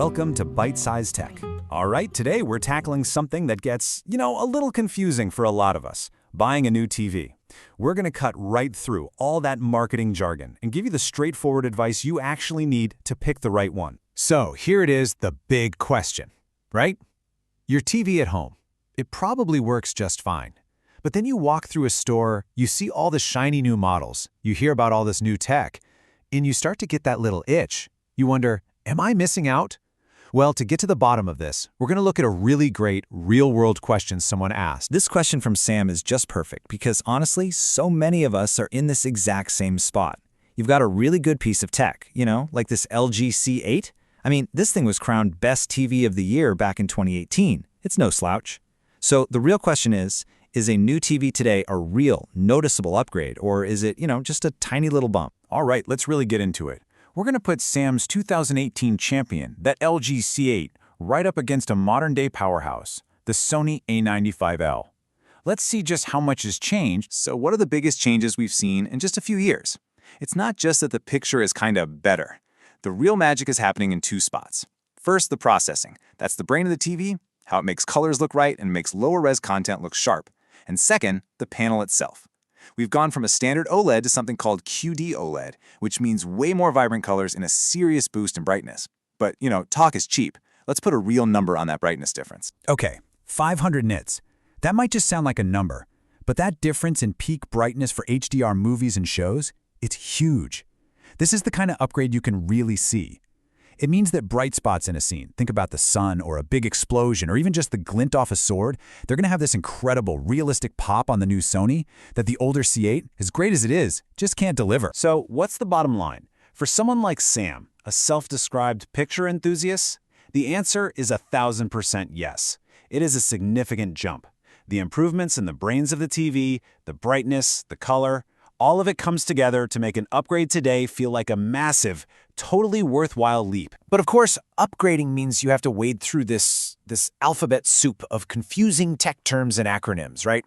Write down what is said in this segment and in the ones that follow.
Welcome to Byte-Sized Tech. All right, today we're tackling something that gets, a little confusing for a lot of us, buying a new TV. We're going to cut right through all that marketing jargon and give you the straightforward advice you actually need to pick the right one. So here it is, the big question, right? Your TV at home. It probably works just fine. But then you walk through a store, you see all the shiny new models, you hear about all this new tech, and you start to get that little itch. You wonder, am I missing out? Well, to get to the bottom of this, we're going to look at a really great, real-world question someone asked. This question from Sam is just perfect because honestly, so many of us are in this exact same spot. You've got a really good piece of tech, like this LG C8. I mean, this thing was crowned Best TV of the Year back in 2018. It's no slouch. So the real question is a new TV today a real, noticeable upgrade, or is it, just a tiny little bump? All right, let's really get into it. We're going to put Sam's 2018 champion, that LG C8, right up against a modern-day powerhouse, the Sony A95L. Let's see just how much has changed. So what are the biggest changes we've seen in just a few years? It's not just that the picture is kind of better. The real magic is happening in two spots. First, the processing. That's the brain of the TV, how it makes colors look right and makes lower-res content look sharp. And second, the panel itself. We've gone from a standard OLED to something called QD OLED, which means way more vibrant colors and a serious boost in brightness. But, talk is cheap. Let's put a real number on that brightness difference. Okay, 500 nits. That might just sound like a number, but that difference in peak brightness for HDR movies and shows, it's huge. This is the kind of upgrade you can really see. It means that bright spots in a scene, think about the sun or a big explosion or even just the glint off a sword, they're going to have this incredible, realistic pop on the new Sony that the older C8, as great as it is, just can't deliver. So what's the bottom line? For someone like Sam, a self-described picture enthusiast, the answer is 1000% yes. It is a significant jump. The improvements in the brains of the TV, the brightness, the color, all of it comes together to make an upgrade today feel like a massive, totally worthwhile leap. But of course, upgrading means you have to wade through this alphabet soup of confusing tech terms and acronyms, right?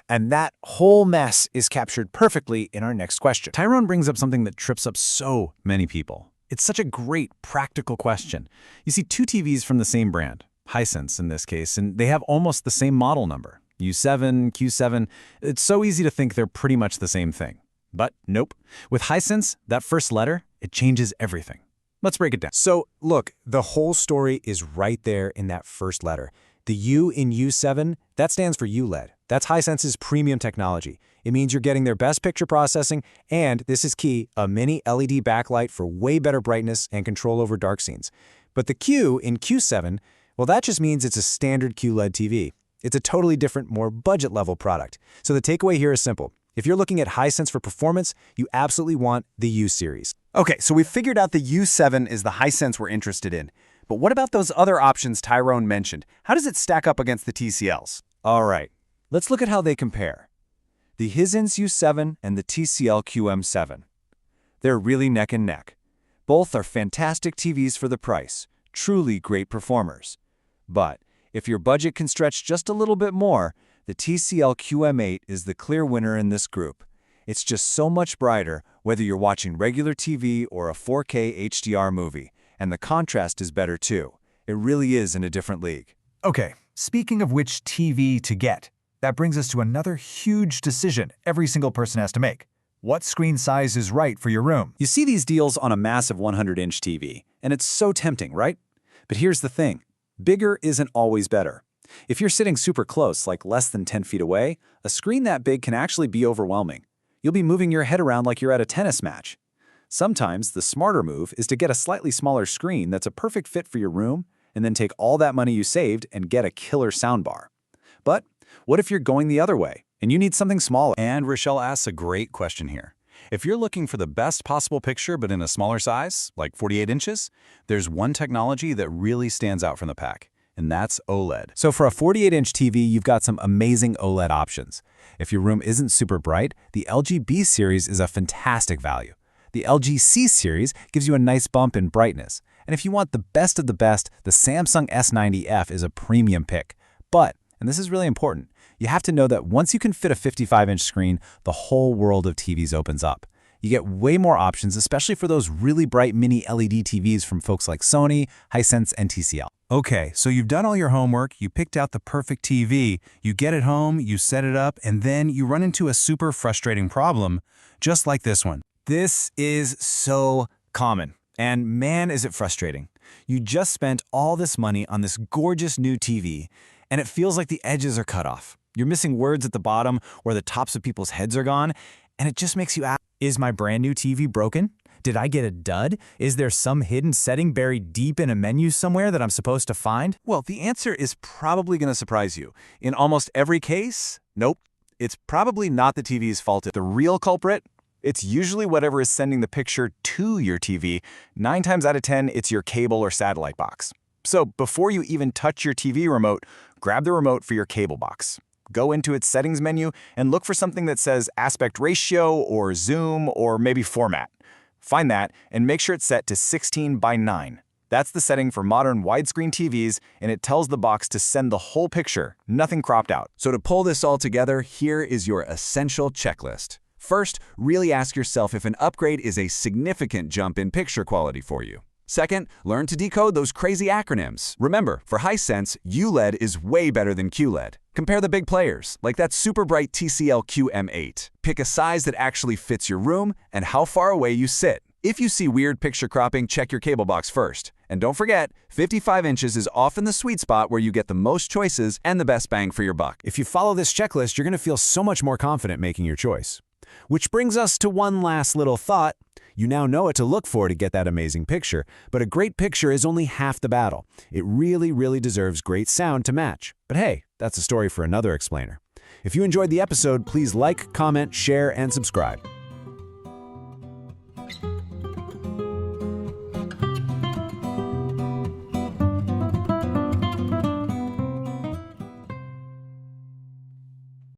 And that whole mess is captured perfectly in our next question. Tyrone brings up something that trips up so many people. It's such a great, practical question. You see two TVs from the same brand, Hisense in this case, and they have almost the same model number. U7, Q7, it's so easy to think they're pretty much the same thing. But nope. With Hisense, that first letter, it changes everything. Let's break it down. So look, the whole story is right there in that first letter. The U in U7, that stands for ULED. That's Hisense's premium technology. It means you're getting their best picture processing and, this is key, a mini LED backlight for way better brightness and control over dark scenes. But the Q in Q7, well, that just means it's a standard QLED TV. It's a totally different, more budget-level product. So the takeaway here is simple. If you're looking at Hisense for performance, you absolutely want the U series. Okay, so we've figured out the U7 is the Hisense we're interested in. But what about those other options Tyrone mentioned? How does it stack up against the TCLs? All right, let's look at how they compare. The Hisense U7 and the TCL QM7. They're really neck and neck. Both are fantastic TVs for the price, truly great performers. But if your budget can stretch just a little bit more, the TCL QM8 is the clear winner in this group. It's just so much brighter whether you're watching regular TV or a 4K HDR movie, and the contrast is better too. It really is in a different league. Okay, speaking of which TV to get, that brings us to another huge decision every single person has to make. What screen size is right for your room? You see these deals on a massive 100-inch TV, and it's so tempting, right? But here's the thing. Bigger isn't always better. If you're sitting super close, like less than 10 feet away, a screen that big can actually be overwhelming. You'll be moving your head around like you're at a tennis match. Sometimes the smarter move is to get a slightly smaller screen that's a perfect fit for your room, and then take all that money you saved and get a killer soundbar. But what if you're going the other way, and you need something smaller? And Rochelle asks a great question here. If you're looking for the best possible picture but in a smaller size, like 48 inches, there's one technology that really stands out from the pack, and that's OLED. So for a 48-inch TV, you've got some amazing OLED options. If your room isn't super bright, the LG B series is a fantastic value. The LG C series gives you a nice bump in brightness. And if you want the best of the best, the Samsung S90F is a premium pick. But, and this is really important, you have to know that once you can fit a 55-inch screen, the whole world of TVs opens up. You get way more options, especially for those really bright mini LED TVs from folks like Sony, Hisense, and TCL. Okay, so you've done all your homework, you picked out the perfect TV, you get it home, you set it up, and then you run into a super frustrating problem, just like this one. This is so common, and man, is it frustrating. You just spent all this money on this gorgeous new TV, and it feels like the edges are cut off. You're missing words at the bottom where the tops of people's heads are gone, and it just makes you ask, is my brand new TV broken? Did I get a dud? Is there some hidden setting buried deep in a menu somewhere that I'm supposed to find? Well, the answer is probably going to surprise you. In almost every case, nope. It's probably not the TV's fault. The real culprit? It's usually whatever is sending the picture to your TV. 9 times out of 10, it's your cable or satellite box. So before you even touch your TV remote, grab the remote for your cable box. Go into its settings menu and look for something that says aspect ratio or zoom or maybe format. Find that and make sure it's set to 16:9. That's the setting for modern widescreen TVs, and it tells the box to send the whole picture, nothing cropped out. So to pull this all together, here is your essential checklist. First, really ask yourself if an upgrade is a significant jump in picture quality for you. Second, learn to decode those crazy acronyms. Remember, for Hisense, ULED is way better than QLED. Compare the big players, like that super bright TCL QM8. Pick a size that actually fits your room and how far away you sit. If you see weird picture cropping, check your cable box first. And don't forget, 55 inches is often the sweet spot where you get the most choices and the best bang for your buck. If you follow this checklist, you're going to feel so much more confident making your choice. Which brings us to one last little thought. You now know what to look for to get that amazing picture, but a great picture is only half the battle. It really, really deserves great sound to match. But hey, that's a story for another explainer. If you enjoyed the episode, please like, comment, share, and subscribe.